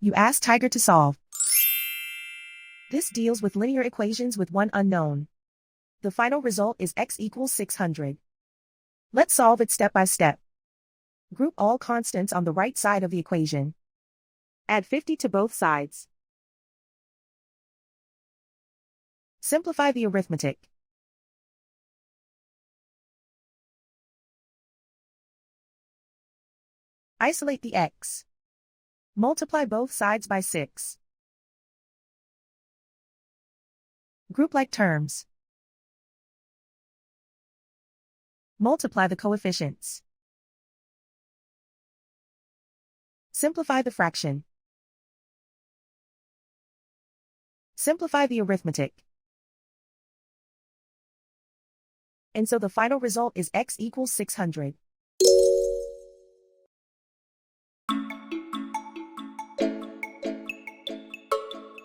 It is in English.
You ask Tiger to solve. This deals with linear equations with one unknown. The final result is x equals 600. Let's solve it step by step. Group all constants on the right side of the equation. Add 50 to both sides. Simplify the arithmetic. Isolate the x. Multiply both sides by 6. Group like terms. Multiply the coefficients. Simplify the fraction. Simplify the arithmetic. And so the final result is x equals 600.